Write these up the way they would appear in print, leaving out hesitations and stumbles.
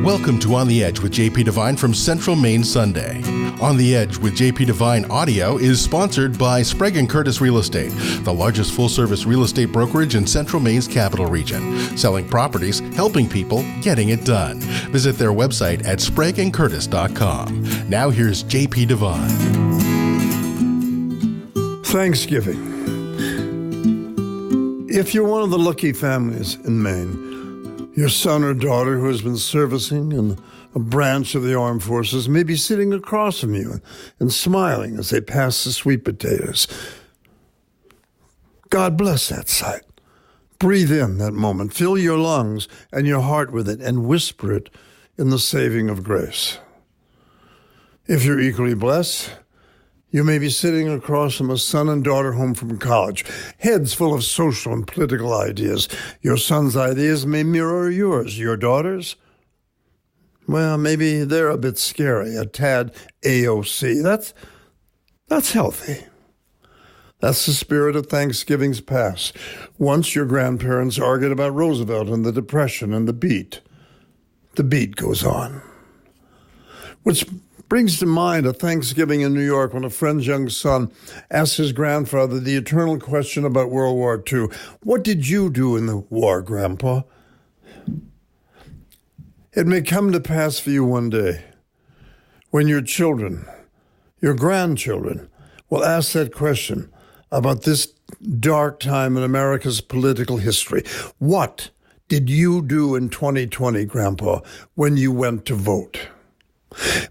Welcome to On the Edge with JP Devine from Central Maine Sunday. On the Edge with JP Devine Audio is sponsored by Sprague & Curtis Real Estate, the largest full-service real estate brokerage in Central Maine's capital region, selling properties, helping people, getting it done. Visit their website at spragueandcurtis.com. Now here's JP Devine. Thanksgiving. If you're one of the lucky families in Maine, your son or daughter who has been servicing in a branch of the armed forces may be sitting across from you and smiling as they pass the sweet potatoes. God bless that sight. Breathe in that moment. Fill your lungs and your heart with it and whisper it in the saving of grace. If you're equally blessed, you may be sitting across from a son and daughter home from college, heads full of social and political ideas. Your son's ideas may mirror yours. Your daughter's? Well, maybe they're a bit scary, a tad AOC. That's healthy. That's the spirit of Thanksgiving's past. Once your grandparents argued about Roosevelt and the Depression and the beat goes on. Which brings to mind a Thanksgiving in New York when a friend's young son asked his grandfather the eternal question about World War II. What did you do in the war, Grandpa? It may come to pass for you one day when your children, your grandchildren, will ask that question about this dark time in America's political history. What did you do in 2020, Grandpa, when you went to vote?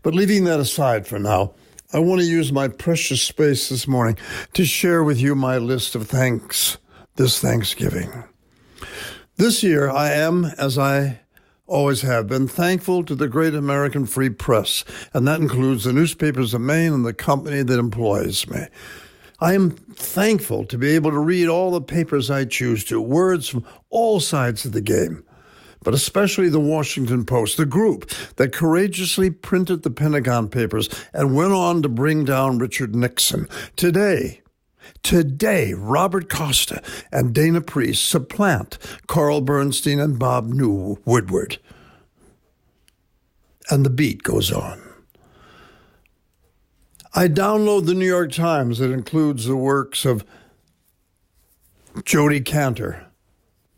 But leaving that aside for now, I want to use my precious space this morning to share with you my list of thanks this Thanksgiving. This year, I am, as I always have been, thankful to the great American free press, and that includes the newspapers of Maine and the company that employs me. I am thankful to be able to read all the papers I choose to, words from all sides of the game, but especially the Washington Post, the group that courageously printed the Pentagon Papers and went on to bring down Richard Nixon. Today, Robert Costa and Dana Priest supplant Carl Bernstein and Bob New Woodward. And the beat goes on. I download the New York Times that includes the works of Jodi Kantor,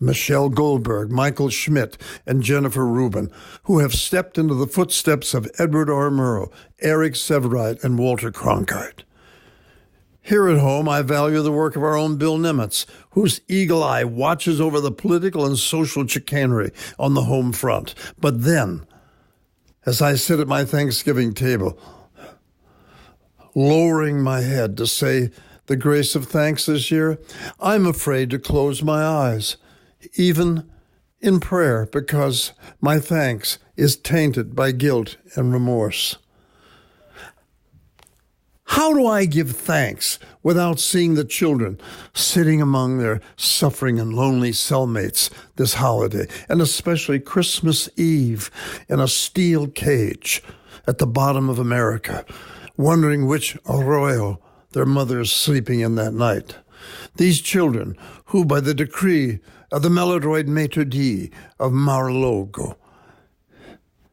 Michelle Goldberg, Michael Schmidt, and Jennifer Rubin, who have stepped into the footsteps of Edward R. Murrow, Eric Sevareid, and Walter Cronkite. Here at home, I value the work of our own Bill Nimitz, whose eagle eye watches over the political and social chicanery on the home front. But then, as I sit at my Thanksgiving table, lowering my head to say the grace of thanks this year, I'm afraid to close my eyes, even in prayer, because my thanks is tainted by guilt and remorse. How do I give thanks without seeing the children sitting among their suffering and lonely cellmates this holiday, and especially Christmas Eve in a steel cage at the bottom of America, wondering which arroyo their mother is sleeping in that night? These children, who by the decree of the Melodroid Maitre d' of Mar-a-Lago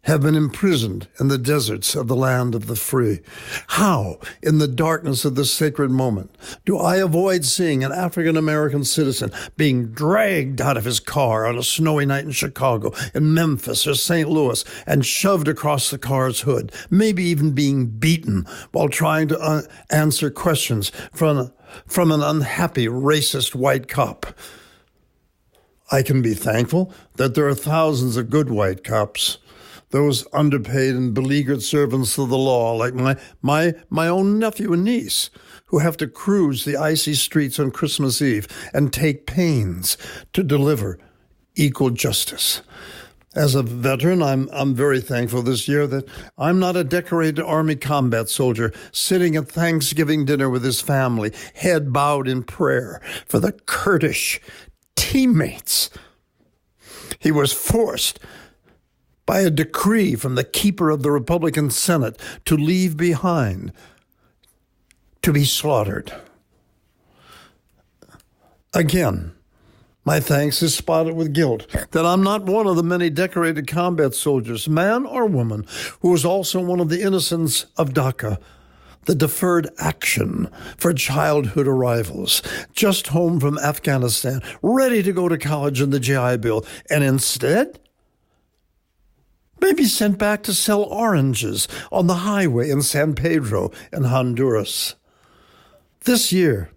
have been imprisoned in the deserts of the land of the free. How, in the darkness of this sacred moment, do I avoid seeing an African-American citizen being dragged out of his car on a snowy night in Chicago, in Memphis, or St. Louis, and shoved across the car's hood, maybe even being beaten while trying to answer questions from an unhappy, racist white cop? I can be thankful that there are thousands of good white cops, those underpaid and beleaguered servants of the law, like my own nephew and niece, who have to cruise the icy streets on Christmas Eve and take pains to deliver equal justice. As a veteran, I'm very thankful this year that I'm not a decorated Army combat soldier sitting at Thanksgiving dinner with his family, head bowed in prayer for the Kurdish teammates he was forced by a decree from the keeper of the Republican Senate to leave behind, to be slaughtered. Again, My thanks is spotted with guilt that I'm not one of the many decorated combat soldiers, man or woman, who was also one of the innocents of DACA, the deferred action for childhood arrivals, just home from Afghanistan, ready to go to college in the GI Bill, and instead, maybe sent back to sell oranges on the highway in San Pedro in Honduras. This year,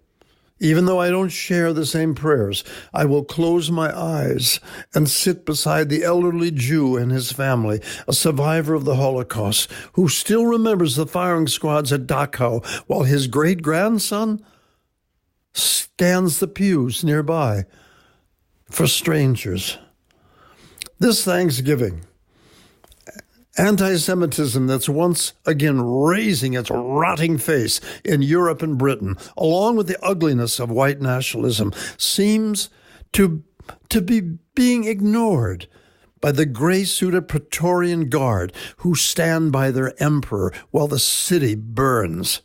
even though I don't share the same prayers, I will close my eyes and sit beside the elderly Jew and his family, a survivor of the Holocaust, who still remembers the firing squads at Dachau while his great-grandson scans the pews nearby for strangers. This Thanksgiving, anti-Semitism that's once again raising its rotting face in Europe and Britain, along with the ugliness of white nationalism, seems to be being ignored by the gray-suited Praetorian Guard who stand by their emperor while the city burns.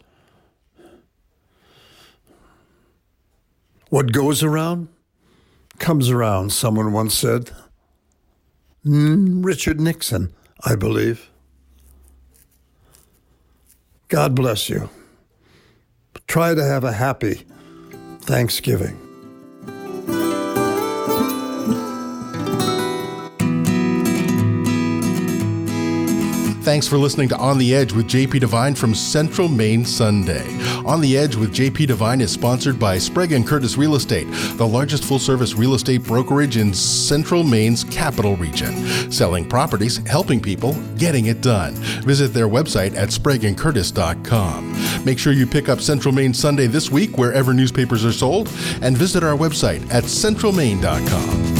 What goes around comes around, someone once said. Richard Nixon, I believe. God bless you. Try to have a happy Thanksgiving. Thanks for listening to On the Edge with JP Devine from Central Maine Sunday. On the Edge with JP Devine is sponsored by Sprague & Curtis Real Estate, the largest full-service real estate brokerage in Central Maine's capital region. Selling properties, helping people, getting it done. Visit their website at spragueandcurtis.com. Make sure you pick up Central Maine Sunday this week wherever newspapers are sold, and visit our website at centralmaine.com.